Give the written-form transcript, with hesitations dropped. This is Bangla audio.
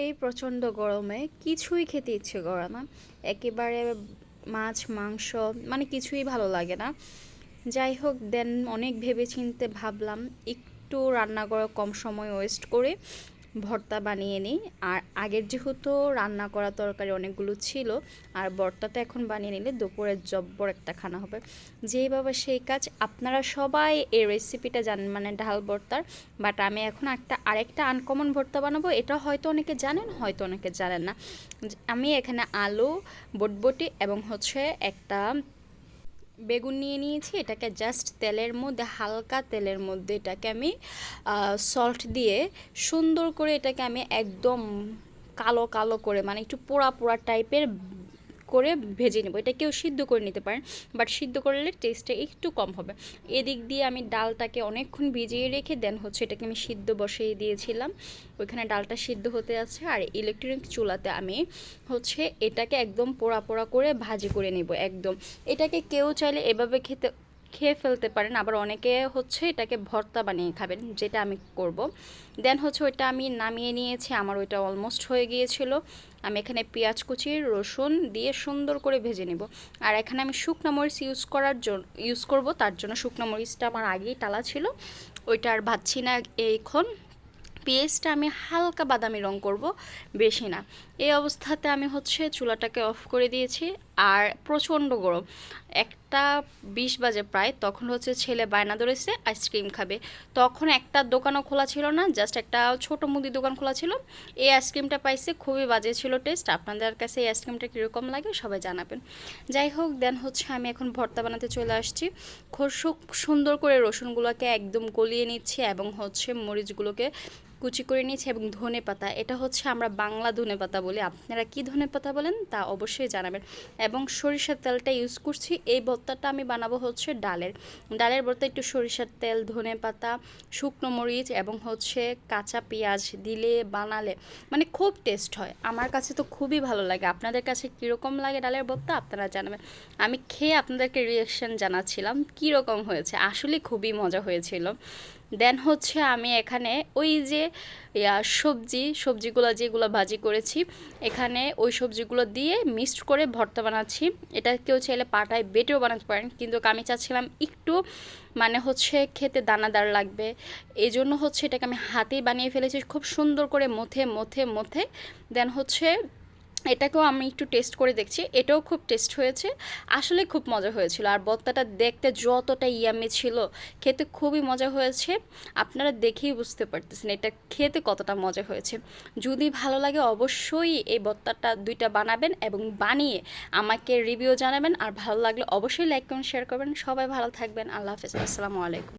এই প্রচণ্ড গরমে কিছুই খেতে ইচ্ছে করে না। একেবারে মাছ মাংস মানে কিছুই ভালো লাগে না। যাই হোক দেন অনেক ভেবেচিন্তে ভাবলাম একটু রান্না করে কম সময় ওয়েস্ট করে ভর্তা বানিয়ে নিই। আর আগের যেহেতু রান্না করা তরকারি অনেকগুলো ছিল, আর ভর্তাটা এখন বানিয়ে নিলে দুপুরের জব্বর একটা খানা হবে। যেই বাবা সেই কাজ। আপনারা সবাই এই রেসিপিটা জানেন, মানে ডাল ভর্তার। বাট আমি এখন আরেকটা আনকমন ভর্তা বানাবো। এটা হয়তো অনেকে জানেন, হয়তো অনেকে জানেন না। আমি এখানে আলু, বটবটি এবং হচ্ছে একটা বেগুন নিয়ে নিয়েছি। এটাকে জাস্ট তেলের মধ্যে, হালকা তেলের মধ্যে এটাকে আমি সল্ট দিয়ে সুন্দর করে এটাকে আমি একদম কালো কালো করে, মানে একটু পোড়া পোড়া টাইপের করে ভেজে নেব। এটা কেউ সিদ্ধ করে নিতে পারেন, বাট সিদ্ধ করলে টেস্টটা একটু কম হবে। এদিক দিয়ে আমি ডালটাকে অনেকক্ষণ ভিজিয়ে রেখে দেন হচ্ছে এটাকে আমি সিদ্ধ বসিয়ে দিয়েছিলাম। ওইখানে ডালটা সিদ্ধ হতে আছে। আর ইলেকট্রিক চুলাতে আমি হচ্ছে এটাকে একদম পোড়া পোড়া করে ভাজি করে নেব একদম। এটাকে কেউ চাইলে এভাবে খেয়ে ফেলতে পারেন, আবার অনেকে হচ্ছে এটাকে ভর্তা বানিয়ে খাবেন, যেটা আমি করব। দেন হচ্ছে ওইটা আমি নামিয়ে নিয়েছি, আমার ওইটা অলমোস্ট হয়ে গিয়েছিল। আমি এখানে পেঁয়াজ কুচি, রসুন দিয়ে সুন্দর করে ভেজে নেব। আর এখানে আমি শুকনো মরিচ ইউজ করব, তার জন্য শুকনো মরিচটা আমার আগেই টালা ছিল, ওইটা আর ভাজছি না এখন। পেঁয়াজটা আমি হালকা বাদামি রং করব, বেশি না। এই অবস্থাতে আমি হচ্ছে চুলাটাকে অফ করে দিয়েছি। আর প্রচণ্ড গরম, 1টা 20 বাজে প্রায়, তখন হচ্ছে ছেলে বায়না ধরেছে আইসক্রিম খাবে। তখন একটা দোকানও খোলা ছিল না, জাস্ট একটা ছোট মুদি দোকান খোলা ছিল। এই আইসক্রিমটা পাইছে, খুবই বাজে ছিল টেস্ট। আপনাদের কাছে এই আইসক্রিমটা কীরকম লাগে সবাই জানাবেন। যাই হোক দেন হচ্ছে আমি এখন ভর্তা বানাতে চলে আসছি। খুব সুন্দর করে রসুনগুলোকে একদম গলিয়ে নিচ্ছি এবং হচ্ছে মরিচগুলোকে কুচি করে নিয়েছি, এবং ধনে পাতা, এটা হচ্ছে আমরা বাংলা ধনে পাতা বলি, আপনারা কি ধনে পাতা বলেন তা অবশ্যই জানাবেন। এবং সরিষার তেলটা ইউজ করছি। এই ভর্তাটা আমি বানাবো হচ্ছে ডালের ভর্তা। একটু সরিষার তেল, ধনে পাতা, শুকনো মরিচ এবং হচ্ছে কাঁচা পেঁয়াজ দিলে বানালে মানে খুব টেস্ট হয়। আমার কাছে তো খুবই ভালো লাগে। আপনাদের কাছে কীরকম লাগে ডালের ভর্তা আপনারা জানাবেন। আমি খেয়ে আপনাদেরকে রিয়াকশান জানাচ্ছিলাম কীরকম হয়েছে, আসলে খুবই মজা হয়েছিল। দেন হচ্ছে আমি এখানে ওই যে সবজিগুলো যেগুলো ভাজি করেছি, এখানে ওই সবজিগুলো দিয়ে মিক্সড করে ভর্তা বানাচ্ছি। এটা কেউ চাইলে পাটায় বেটেও বানাতে পারেন, কিন্তু আমি চাচ্ছিলাম একটু মানে হচ্ছে খেতে দানাদার লাগবে, এই জন্য হচ্ছে এটাকে আমি হাতেই বানিয়ে ফেলেছি খুব সুন্দর করে মথে মথে মথে। দেন হচ্ছে এটাকেও আমি একটু টেস্ট করে দেখছি, এটাও খুব টেস্ট হয়েছে। আসলে খুব মজা হয়েছিল। আর ভর্তাটা দেখতে যতটা ইয়ামি ছিল, খেতে খুবই মজা হয়েছে। আপনারা দেখেই বুঝতে পারতেছেন এটা খেতে কতটা মজা হয়েছে। যদি ভালো লাগে অবশ্যই এই ভর্তাটা 2টা বানাবেন এবং বানিয়ে আমাকে রিভিউ জানাবেন। আর ভালো লাগলে অবশ্যই লাইক করুন, শেয়ার করবেন। সবাই ভালো থাকবেন। আল্লাহ হাফেজ, আসসালামু আলাইকুম।